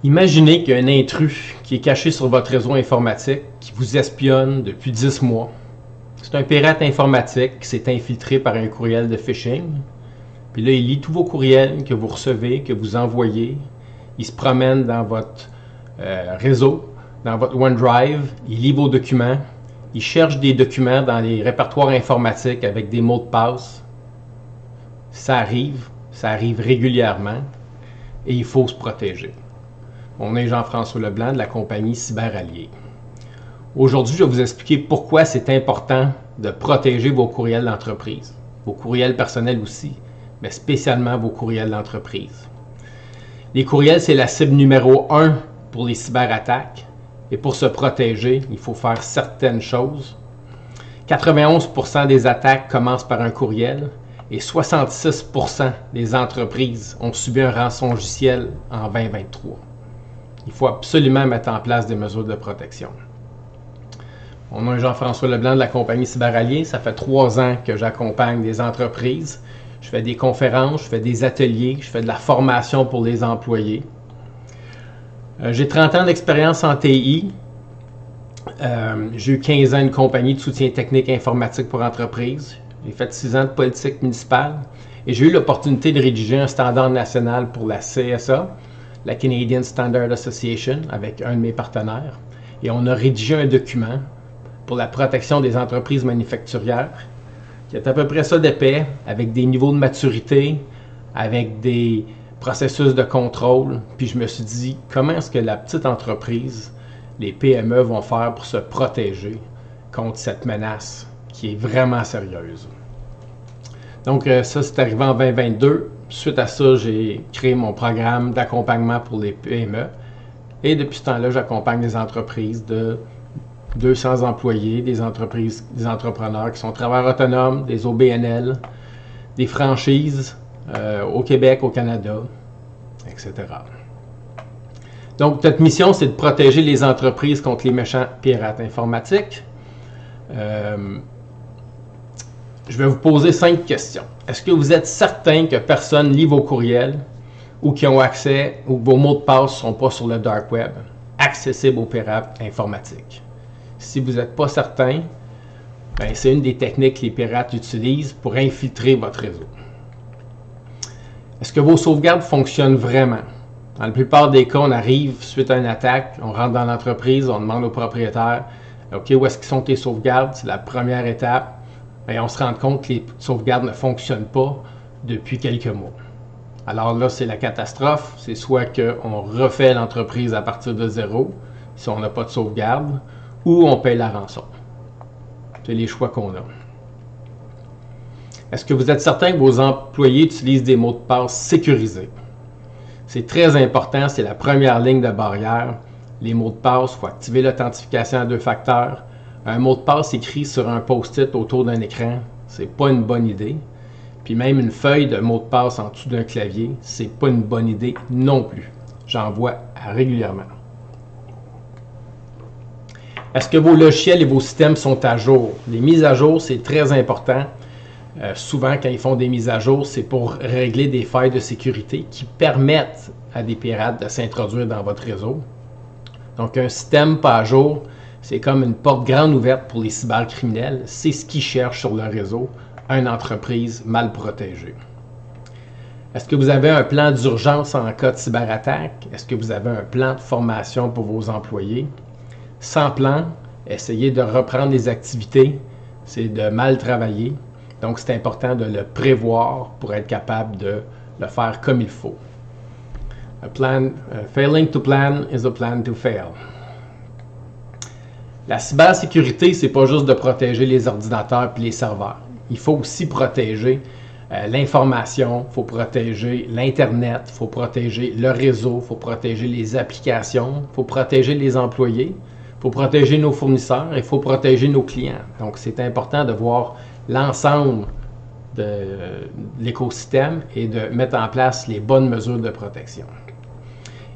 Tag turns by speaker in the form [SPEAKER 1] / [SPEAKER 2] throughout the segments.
[SPEAKER 1] Imaginez qu'il y a un intrus qui est caché sur votre réseau informatique, qui vous espionne depuis 10 mois. C'est un pirate informatique qui s'est infiltré par un courriel de phishing. Puis là, il lit tous vos courriels que vous recevez, que vous envoyez. Il se promène dans votre réseau, dans votre OneDrive. Il lit vos documents. Il cherche des documents dans les répertoires informatiques avec des mots de passe. Ça arrive régulièrement et il faut se protéger. Mon nom est Jean-François Leblanc de la compagnie CyberAllié. Aujourd'hui, je vais vous expliquer pourquoi c'est important de protéger vos courriels d'entreprise, vos courriels personnels aussi, mais spécialement vos courriels d'entreprise. Les courriels, c'est la cible numéro 1 pour les cyberattaques et pour se protéger, il faut faire certaines choses. 91% des attaques commencent par un courriel et 66% des entreprises ont subi un rançongiciel en 2023. Il faut absolument mettre en place des mesures de protection. Mon nom est Jean-François Leblanc de la compagnie CyberAllié. Ça fait 3 ans que j'accompagne des entreprises. Je fais des conférences, je fais des ateliers, je fais de la formation pour les employés. J'ai 30 ans d'expérience en TI. J'ai eu 15 ans une compagnie de soutien technique et informatique pour entreprises. J'ai fait 6 ans de politique municipale et j'ai eu l'opportunité de rédiger un standard national pour la CSA, la Canadian Standard Association, avec un de mes partenaires. Et on a rédigé un document pour la protection des entreprises manufacturières qui est à peu près ça d'épais, avec des niveaux de maturité, avec des processus de contrôle. Puis je me suis dit, comment est-ce que la petite entreprise, les PME vont faire pour se protéger contre cette menace qui est vraiment sérieuse. Donc ça, c'est arrivé en 2022. Suite à ça, j'ai créé mon programme d'accompagnement pour les PME. Et depuis ce temps-là, j'accompagne des entreprises de 200 employés, des entreprises, des entrepreneurs qui sont travailleurs autonomes, des OBNL, des franchises au Québec, au Canada, etc. Donc, notre mission, c'est de protéger les entreprises contre les méchants pirates informatiques. Je vais vous poser 5 questions. Est-ce que vous êtes certain que personne lit vos courriels ou qui ont accès ou que vos mots de passe ne sont pas sur le dark web, accessibles aux pirates informatiques? Si vous n'êtes pas certain, c'est une des techniques que les pirates utilisent pour infiltrer votre réseau. Est-ce que vos sauvegardes fonctionnent vraiment? Dans la plupart des cas, on arrive suite à une attaque, on rentre dans l'entreprise, on demande au propriétaire « OK, où est-ce qu'ils sont tes sauvegardes? » C'est la première étape. On se rend compte que les sauvegardes ne fonctionnent pas depuis quelques mois. Alors là, c'est la catastrophe. C'est soit qu'on refait l'entreprise à partir de zéro, si on n'a pas de sauvegarde, ou on paye la rançon. C'est les choix qu'on a. Est-ce que vous êtes certain que vos employés utilisent des mots de passe sécurisés? C'est très important, c'est la première ligne de barrière. Les mots de passe, il faut activer l'authentification à 2 facteurs. Un mot de passe écrit sur un post-it autour d'un écran, c'est pas une bonne idée. Puis même une feuille de mot de passe en dessous d'un clavier, c'est pas une bonne idée non plus. J'en vois régulièrement. Est-ce que vos logiciels et vos systèmes sont à jour? Les mises à jour, c'est très important. Souvent, quand ils font des mises à jour, c'est pour régler des failles de sécurité qui permettent à des pirates de s'introduire dans votre réseau. Donc, un système pas à jour, c'est comme une porte grande ouverte pour les cybercriminels. C'est ce qu'ils cherchent sur le réseau, une entreprise mal protégée. Est-ce que vous avez un plan d'urgence en cas de cyberattaque? Est-ce que vous avez un plan de formation pour vos employés? Sans plan, essayez de reprendre les activités, c'est de mal travailler. Donc, c'est important de le prévoir pour être capable de le faire comme il faut. Failing to plan is a plan to fail. La cybersécurité, c'est pas juste de protéger les ordinateurs et les serveurs. Il faut aussi protéger l'information, il faut protéger l'Internet, il faut protéger le réseau, il faut protéger les applications, il faut protéger les employés, il faut protéger nos fournisseurs et il faut protéger nos clients. Donc, c'est important de voir l'ensemble de l'écosystème et de mettre en place les bonnes mesures de protection.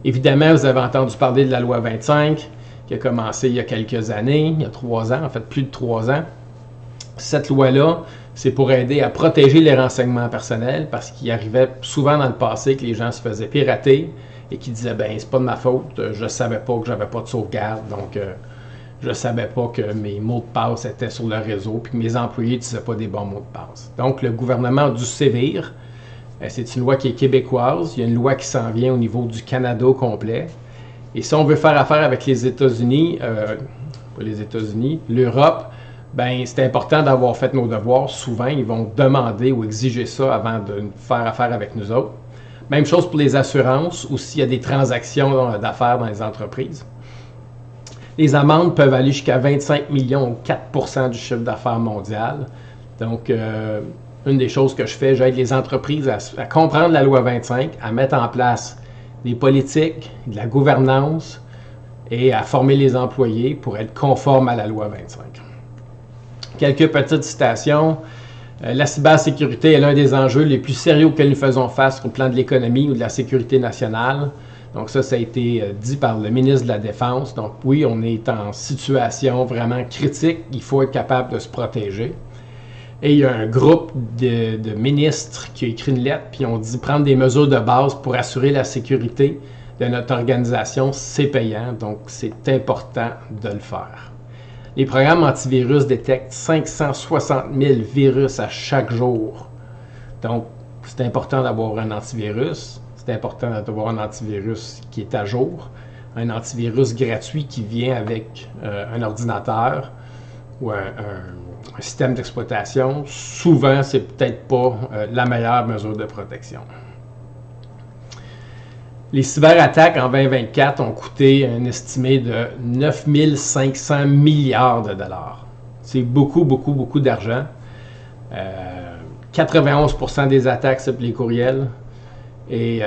[SPEAKER 1] Évidemment, vous avez entendu parler de la loi 25 qui a commencé il y a quelques années, il y a 3 ans, en fait plus de 3 ans. Cette loi-là, c'est pour aider à protéger les renseignements personnels parce qu'il arrivait souvent dans le passé que les gens se faisaient pirater et qui disait ben c'est pas de ma faute, je savais pas que j'avais pas de sauvegarde, donc je savais pas que mes mots de passe étaient sur le réseau puis que mes employés n'utilisaient pas des bons mots de passe. Donc le gouvernement a dû sévir. C'est une loi qui est québécoise. Il y a une loi qui s'en vient au niveau du Canada au complet. Et si on veut faire affaire avec les États-Unis, pas les États-Unis, l'Europe, ben c'est important d'avoir fait nos devoirs. Souvent, ils vont demander ou exiger ça avant de faire affaire avec nous autres. Même chose pour les assurances ou s'il y a des transactions d'affaires dans les entreprises. Les amendes peuvent aller jusqu'à 25 millions ou 4% du chiffre d'affaires mondial. Donc, une des choses que je fais, j'aide les entreprises à comprendre la loi 25, à mettre en place des politiques, de la gouvernance et à former les employés pour être conformes à la loi 25. Quelques petites citations. La cybersécurité est l'un des enjeux les plus sérieux auxquels nous faisons face au plan de l'économie ou de la sécurité nationale. Donc ça a été dit par le ministre de la Défense. Donc oui, on est en situation vraiment critique. Il faut être capable de se protéger. Et il y a un groupe de ministres qui a écrit une lettre, puis on dit prendre des mesures de base pour assurer la sécurité de notre organisation, c'est payant, donc c'est important de le faire. Les programmes antivirus détectent 560 000 virus à chaque jour. Donc, c'est important d'avoir un antivirus. C'est important d'avoir un antivirus qui est à jour. Un antivirus gratuit qui vient avec un ordinateur ou un système d'exploitation. Souvent, c'est peut-être pas la meilleure mesure de protection. Les cyberattaques en 2024 ont coûté un estimé de 9 500 milliards de dollars. C'est beaucoup, beaucoup, beaucoup d'argent. 91% des attaques, c'est les courriels. Et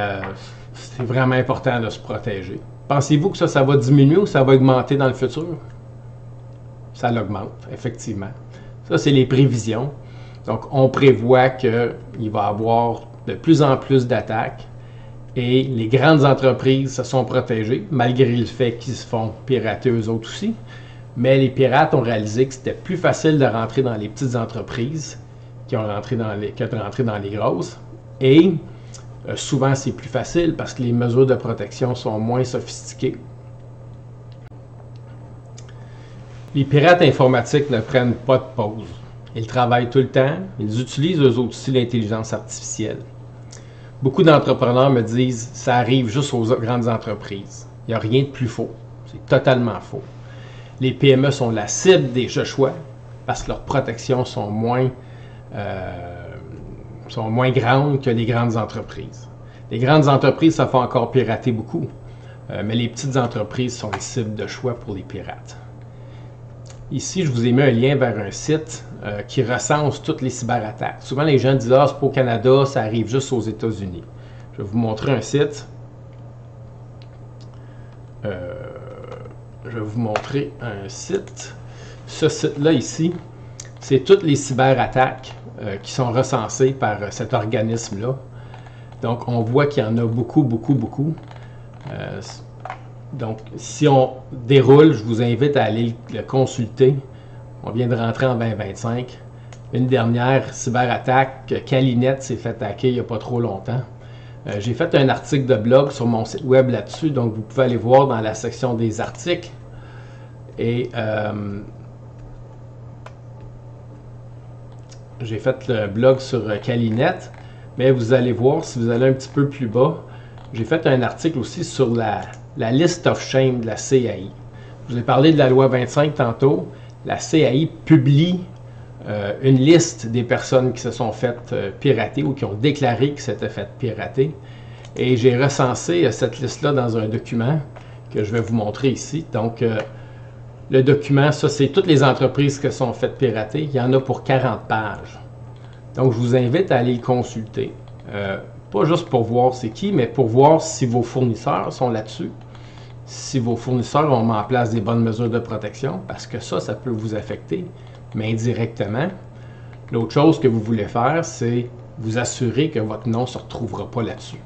[SPEAKER 1] c'est vraiment important de se protéger. Pensez-vous que ça va diminuer ou ça va augmenter dans le futur? Ça l'augmente, effectivement. Ça, c'est les prévisions. Donc, on prévoit qu'il va y avoir de plus en plus d'attaques. Et les grandes entreprises se sont protégées, malgré le fait qu'ils se font pirater eux autres aussi. Mais les pirates ont réalisé que c'était plus facile de rentrer dans les petites entreprises que de rentrer dans les grosses. Et souvent, c'est plus facile parce que les mesures de protection sont moins sophistiquées. Les pirates informatiques ne prennent pas de pause. Ils travaillent tout le temps. Ils utilisent eux autres aussi l'intelligence artificielle. Beaucoup d'entrepreneurs me disent « ça arrive juste aux grandes entreprises ». Il n'y a rien de plus faux. C'est totalement faux. Les PME sont la cible des choix parce que leurs protections sont moins grandes que les grandes entreprises. Les grandes entreprises, ça fait encore pirater beaucoup. Mais les petites entreprises sont les cibles de choix pour les pirates. Ici, je vous ai mis un lien vers un site qui recense toutes les cyberattaques. Souvent, les gens disent « ah, c'est pas au Canada, ça arrive juste aux États-Unis ». Je vais vous montrer un site. Ce site-là, ici, c'est toutes les cyberattaques qui sont recensées par cet organisme-là. Donc, on voit qu'il y en a beaucoup, beaucoup, beaucoup. Donc, si on déroule, je vous invite à aller le consulter. On vient de rentrer en 2025. Une dernière cyberattaque, Calinet s'est fait hacker il n'y a pas trop longtemps. J'ai fait un article de blog sur mon site web là-dessus, donc vous pouvez aller voir dans la section des articles. Et j'ai fait le blog sur Calinet, mais vous allez voir, si vous allez un petit peu plus bas, j'ai fait un article aussi sur la list of shame de la CAI. Je vous ai parlé de la loi 25 tantôt. La CAI publie une liste des personnes qui se sont faites pirater ou qui ont déclaré qu'ils s'étaient fait pirater. Et j'ai recensé cette liste-là dans un document que je vais vous montrer ici. Donc, le document, ça, c'est toutes les entreprises qui se sont faites pirater. Il y en a pour 40 pages. Donc, je vous invite à aller le consulter. Pas juste pour voir c'est qui, mais pour voir si vos fournisseurs sont là-dessus. Si vos fournisseurs ont mis en place des bonnes mesures de protection, parce que ça peut vous affecter, mais indirectement. L'autre chose que vous voulez faire, c'est vous assurer que votre nom ne se retrouvera pas là-dessus.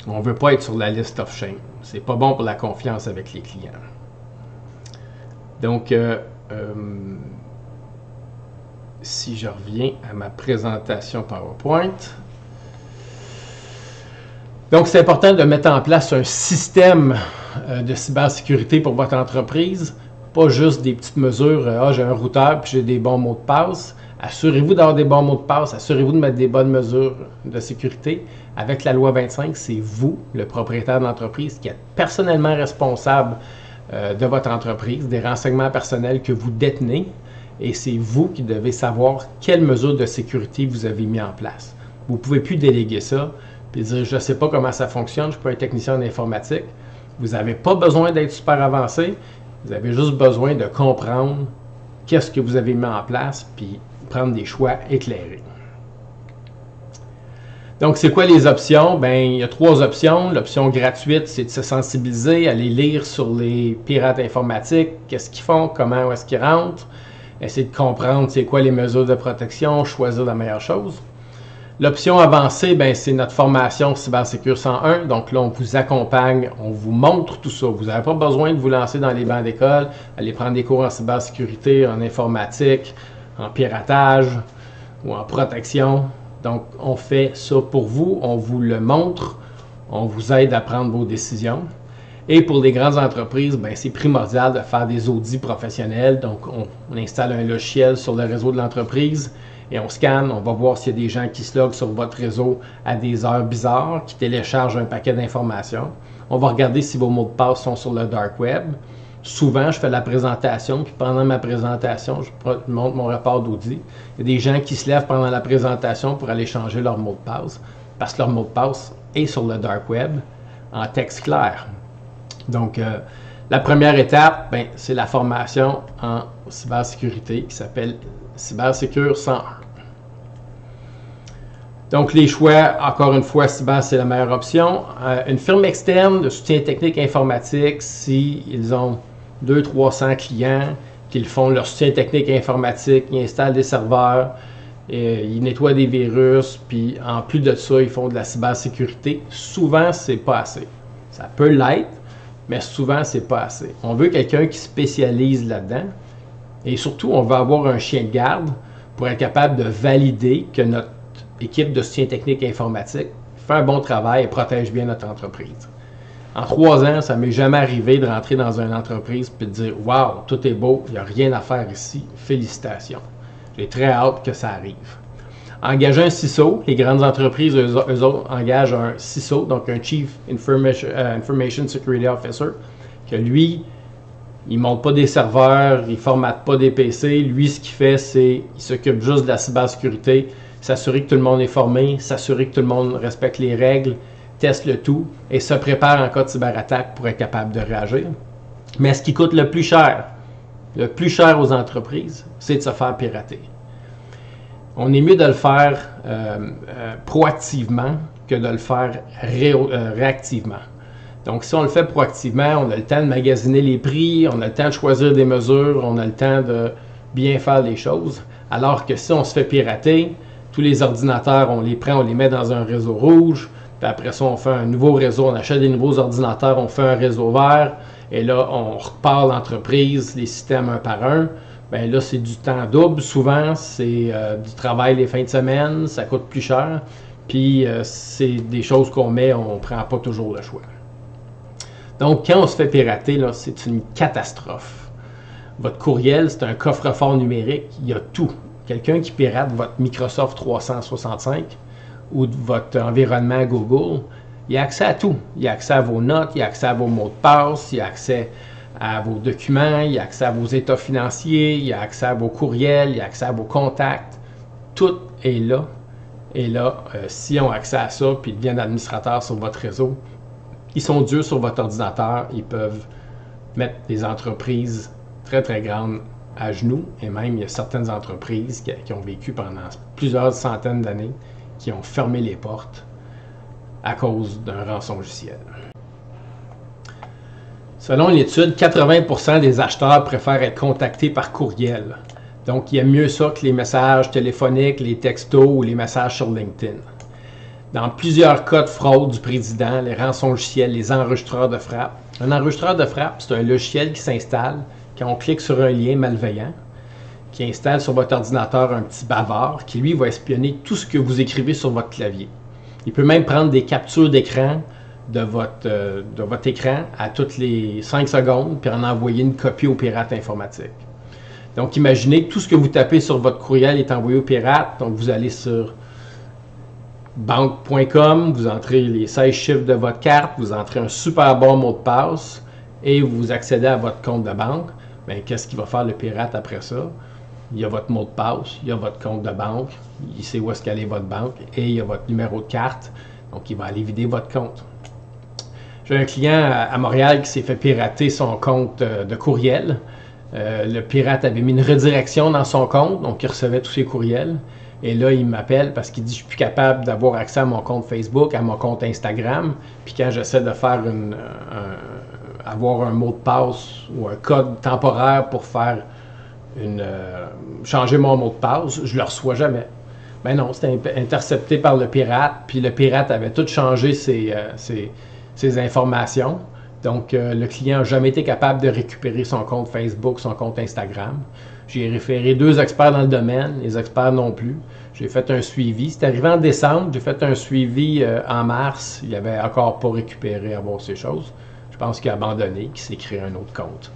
[SPEAKER 1] On ne veut pas être sur la list of shame. C'est pas bon pour la confiance avec les clients. Donc, si je reviens à ma présentation PowerPoint, Donc, c'est important de mettre en place un système de cybersécurité pour votre entreprise, pas juste des petites mesures, j'ai un routeur puis j'ai des bons mots de passe. Assurez-vous d'avoir des bons mots de passe, assurez-vous de mettre des bonnes mesures de sécurité. Avec la loi 25, c'est vous, le propriétaire de l'entreprise, qui êtes personnellement responsable de votre entreprise, des renseignements personnels que vous détenez, et c'est vous qui devez savoir quelles mesures de sécurité vous avez mis en place. Vous ne pouvez plus déléguer ça, puis dire « je ne sais pas comment ça fonctionne, je suis pas un technicien en informatique ». Vous n'avez pas besoin d'être super avancé, vous avez juste besoin de comprendre qu'est-ce que vous avez mis en place, puis prendre des choix éclairés. Donc, c'est quoi les options? Bien, il y a 3 options. L'option gratuite, c'est de se sensibiliser, aller lire sur les pirates informatiques, qu'est-ce qu'ils font, comment est-ce qu'ils rentrent, essayer de comprendre c'est quoi les mesures de protection, choisir la meilleure chose. L'option avancée, bien, c'est notre formation Cybersécure 101. Donc là, on vous accompagne, on vous montre tout ça. Vous n'avez pas besoin de vous lancer dans les bancs d'école, aller prendre des cours en cybersécurité, en informatique, en piratage ou en protection. Donc, on fait ça pour vous, on vous le montre, on vous aide à prendre vos décisions. Et pour les grandes entreprises, bien, c'est primordial de faire des audits professionnels. Donc, on installe un logiciel sur le réseau de l'entreprise et on scanne, on va voir s'il y a des gens qui se loguent sur votre réseau à des heures bizarres, qui téléchargent un paquet d'informations. On va regarder si vos mots de passe sont sur le dark web. Souvent, je fais la présentation, puis pendant ma présentation, je montre mon rapport d'audit. Il y a des gens qui se lèvent pendant la présentation pour aller changer leur mot de passe, parce que leur mot de passe est sur le dark web, en texte clair. Donc, la première étape, ben, c'est la formation en cybersécurité qui s'appelle Cybersécure 101. Donc, les choix, encore une fois, cyber, c'est la meilleure option. Une firme externe de soutien technique informatique, s'ils ont 200-300 clients, qu'ils font leur soutien technique informatique, ils installent des serveurs, ils nettoient des virus, puis en plus de ça, ils font de la cybersécurité. Souvent, c'est pas assez. Ça peut l'être, mais souvent, c'est pas assez. On veut quelqu'un qui spécialise là-dedans, et surtout, on veut avoir un chien de garde pour être capable de valider que notre équipe de soutien technique informatique fait un bon travail et protège bien notre entreprise. En 3 ans, ça ne m'est jamais arrivé de rentrer dans une entreprise et de dire « Wow, tout est beau, il n'y a rien à faire ici, félicitations ». J'ai très hâte que ça arrive. Engager un CISO, les grandes entreprises, eux autres, engagent un CISO, donc un Chief Information Security Officer, que lui, il ne monte pas des serveurs, il ne formate pas des PC. Lui, ce qu'il fait, c'est qu'il s'occupe juste de la cybersécurité, s'assurer que tout le monde est formé, s'assurer que tout le monde respecte les règles, teste le tout et se prépare en cas de cyberattaque pour être capable de réagir. Mais ce qui coûte le plus cher aux entreprises, c'est de se faire pirater. On est mieux de le faire proactivement que de le faire réactivement. Donc, si on le fait proactivement, on a le temps de magasiner les prix, on a le temps de choisir des mesures, on a le temps de bien faire les choses. Alors que si on se fait pirater, tous les ordinateurs, on les prend, on les met dans un réseau rouge, puis après ça, on fait un nouveau réseau, on achète des nouveaux ordinateurs, on fait un réseau vert, et là, on repart l'entreprise, les systèmes un par un. Bien là, c'est du temps double, souvent, c'est du travail les fins de semaine, ça coûte plus cher, puis c'est des choses qu'on met, on ne prend pas toujours le choix. Donc, quand on se fait pirater, là, c'est une catastrophe. Votre courriel, c'est un coffre-fort numérique, il y a tout. Quelqu'un qui pirate votre Microsoft 365 ou votre environnement Google, il a accès à tout. Il a accès à vos notes, il a accès à vos mots de passe, il a accès à vos documents, il a accès à vos états financiers, il a accès à vos courriels, il a accès à vos contacts. Tout est là. Et là, s'ils ont accès à ça puis ils deviennent administrateurs sur votre réseau, ils sont durs sur votre ordinateur, ils peuvent mettre des entreprises très très grandes à genoux, et même il y a certaines entreprises qui ont vécu pendant plusieurs centaines d'années, qui ont fermé les portes à cause d'un rançongiciel. Selon l'étude, 80% des acheteurs préfèrent être contactés par courriel. Donc, il y a mieux ça que les messages téléphoniques, les textos ou les messages sur LinkedIn. Dans plusieurs cas de fraude du président, les rançongiciels, les enregistreurs de frappe. Un enregistreur de frappe, c'est un logiciel qui s'installe quand on clique sur un lien malveillant, qui installe sur votre ordinateur un petit bavard qui, lui, va espionner tout ce que vous écrivez sur votre clavier. Il peut même prendre des captures d'écran de votre écran à toutes les 5 secondes, puis en envoyer une copie au pirate informatique. Donc, imaginez que tout ce que vous tapez sur votre courriel est envoyé au pirate. Donc, vous allez sur banque.com, vous entrez les 16 chiffres de votre carte, vous entrez un super bon mot de passe et vous accédez à votre compte de banque. Bien, qu'est-ce qu'il va faire le pirate après ça? Il y a votre mot de passe, il y a votre compte de banque, il sait où est-ce qu'elle est votre banque et il y a votre numéro de carte. Donc, il va aller vider votre compte. J'ai un client à Montréal qui s'est fait pirater son compte de courriel. Le pirate avait mis une redirection dans son compte, donc il recevait tous ses courriels. Et là, il m'appelle parce qu'il dit « Je suis plus capable d'avoir accès à mon compte Facebook, à mon compte Instagram. » Puis quand j'essaie de faire avoir un mot de passe ou un code temporaire pour faire changer mon mot de passe, je ne le reçois jamais. Ben non, c'était intercepté par le pirate, puis le pirate avait tout changé ses informations. Donc, le client n'a jamais été capable de récupérer son compte Facebook, son compte Instagram. J'ai référé 2 experts dans le domaine, les experts non plus. J'ai fait un suivi. C'est arrivé en décembre, j'ai fait un suivi en mars. Il n'avait encore pas récupéré avoir ces choses. Je pense qu'il a abandonné, qu'il s'est créé un autre compte.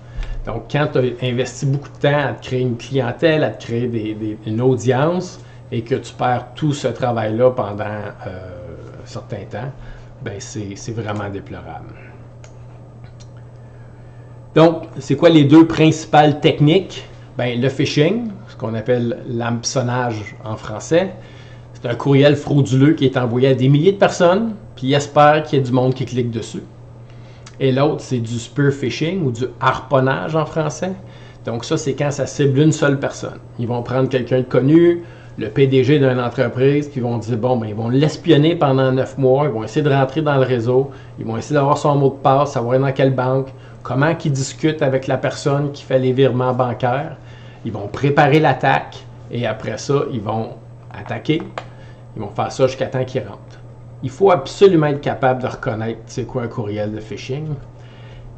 [SPEAKER 1] Donc, quand tu as investi beaucoup de temps à te créer une clientèle, à te créer une audience, et que tu perds tout ce travail-là pendant un certain temps, ben c'est vraiment déplorable. Donc, c'est quoi les 2 principales techniques? Ben, le phishing, ce qu'on appelle l'hameçonnage en français, c'est un courriel frauduleux qui est envoyé à des milliers de personnes, puis il espère qu'il y ait du monde qui clique dessus. Et l'autre, c'est du spear phishing ou du harponnage en français. Donc ça, c'est quand ça cible une seule personne. Ils vont prendre quelqu'un de connu, le PDG d'une entreprise, puis ils vont dire, bon, ben, ils vont l'espionner pendant 9 mois, ils vont essayer de rentrer dans le réseau, ils vont essayer d'avoir son mot de passe, savoir dans quelle banque, comment ils discutent avec la personne qui fait les virements bancaires. Ils vont préparer l'attaque et après ça, ils vont attaquer. Ils vont faire ça jusqu'à temps qu'ils rentrent. Il faut absolument être capable de reconnaître c'est quoi un courriel de phishing.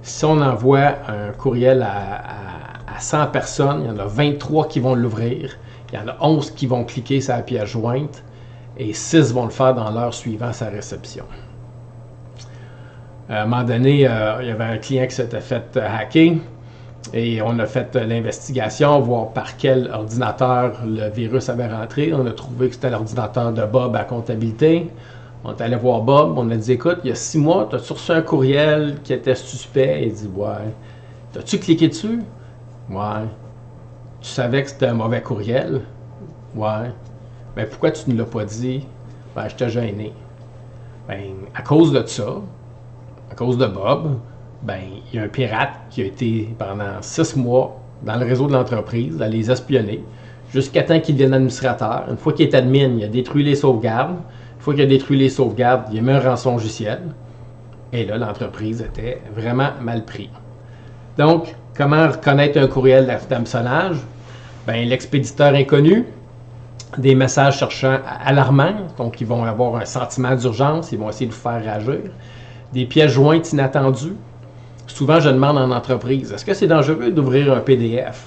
[SPEAKER 1] Si on envoie un courriel à 100 personnes, il y en a 23 qui vont l'ouvrir, il y en a 11 qui vont cliquer sur la pièce jointe et 6 vont le faire dans l'heure suivant sa réception. À un moment donné, il y avait un client qui s'était fait hacker et on a fait l'investigation, voir par quel ordinateur le virus avait rentré. On a trouvé que c'était l'ordinateur de Bob à comptabilité. On est allé voir Bob, on a dit, écoute, il y a 6 mois, tu as reçu un courriel qui était suspect. Il dit, ouais. T'as-tu cliqué dessus? Ouais. Tu savais que c'était un mauvais courriel? Ouais. Ben pourquoi tu ne l'as pas dit? Ben, j'étais gêné. Ben, à cause de ça, à cause de Bob, ben, il y a un pirate qui a été pendant 6 mois dans le réseau de l'entreprise à les espionner jusqu'à temps qu'il devienne administrateur. Une fois qu'il est admin, il a détruit les sauvegardes. Une fois qu'il a détruit les sauvegardes, il a mis un rançongiciel. Et là, l'entreprise était vraiment mal prise. Donc, comment reconnaître un courriel d'hameçonnage? Ben, l'expéditeur inconnu, des messages cherchant alarmants, donc ils vont avoir un sentiment d'urgence, ils vont essayer de vous faire réagir. Des pièces jointes inattendues. Souvent, je demande en entreprise, est-ce que c'est dangereux d'ouvrir un PDF?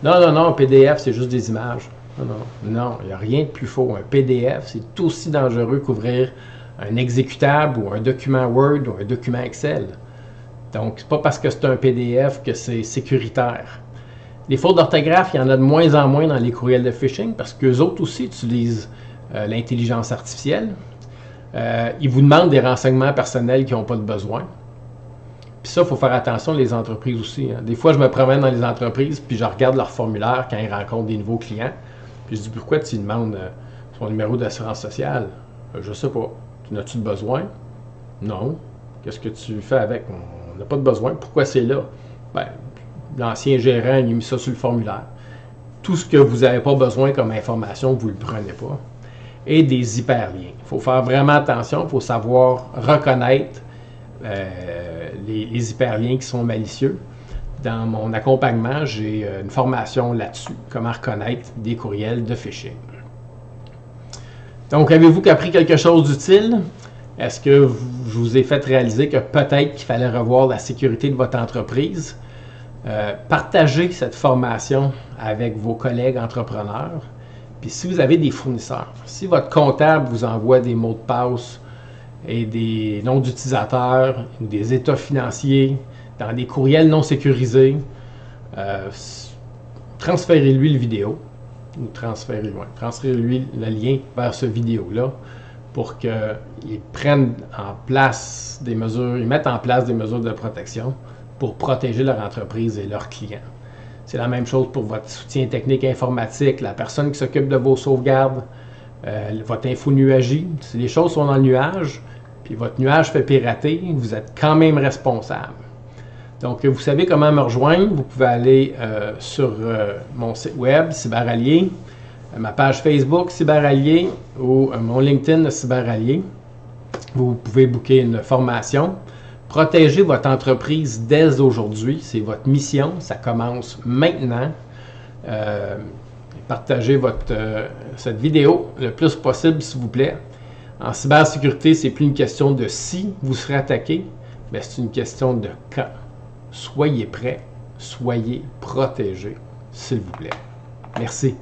[SPEAKER 1] Non, non, non, un PDF, c'est juste des images. Non, non, non, il n'y a rien de plus faux. Un PDF, c'est aussi dangereux qu'ouvrir un exécutable ou un document Word ou un document Excel. Donc, c'est pas parce que c'est un PDF que c'est sécuritaire. Les fautes d'orthographe, il y en a de moins en moins dans les courriels de phishing parce qu'eux autres aussi utilisent l'intelligence artificielle. Ils vous demandent des renseignements personnels qui n'ont pas de besoin. Puis ça, il faut faire attention les entreprises aussi. Hein. Des fois, je me promène dans les entreprises puis je regarde leur formulaire quand ils rencontrent des nouveaux clients. Puis je dis, pourquoi tu demandes son numéro d'assurance sociale? Je sais pas. Tu n'as-tu de besoin? Non. Qu'est-ce que tu fais avec? On n'a pas de besoin. Pourquoi c'est là? Ben, l'ancien gérant, il a mis ça sur le formulaire. Tout ce que vous n'avez pas besoin comme information, vous ne le prenez pas. Et des hyperliens. Il faut faire vraiment attention. Il faut savoir reconnaître les hyperliens qui sont malicieux. Dans mon accompagnement, j'ai une formation là-dessus. Comment reconnaître des courriels de phishing. Donc, avez-vous appris quelque chose d'utile? Est-ce que je vous ai fait réaliser que peut-être qu'il fallait revoir la sécurité de votre entreprise? Partagez cette formation avec vos collègues entrepreneurs. Puis si vous avez des fournisseurs, si votre comptable vous envoie des mots de passe et des noms d'utilisateurs ou des états financiers dans des courriels non sécurisés, transférez-lui le vidéo ou transférez-lui le lien vers ce vidéo-là pour qu'ils prennent en place des mesures, ils mettent en place des mesures de protection pour protéger leur entreprise et leurs clients. C'est la même chose pour votre soutien technique informatique, la personne qui s'occupe de vos sauvegardes, votre info nuagie. Si les choses sont dans le nuage, puis votre nuage fait pirater, vous êtes quand même responsable. Donc, vous savez comment me rejoindre. Vous pouvez aller sur mon site web, Cyberallié, ma page Facebook, Cyberallié, ou mon LinkedIn, Cyberallié. Vous pouvez booker une formation. Protégez votre entreprise dès aujourd'hui. C'est votre mission. Ça commence maintenant. Partagez cette vidéo le plus possible, s'il vous plaît. En cybersécurité, c'est plus une question de si vous serez attaqué, mais c'est une question de quand. Soyez prêts, soyez protégés, s'il vous plaît. Merci.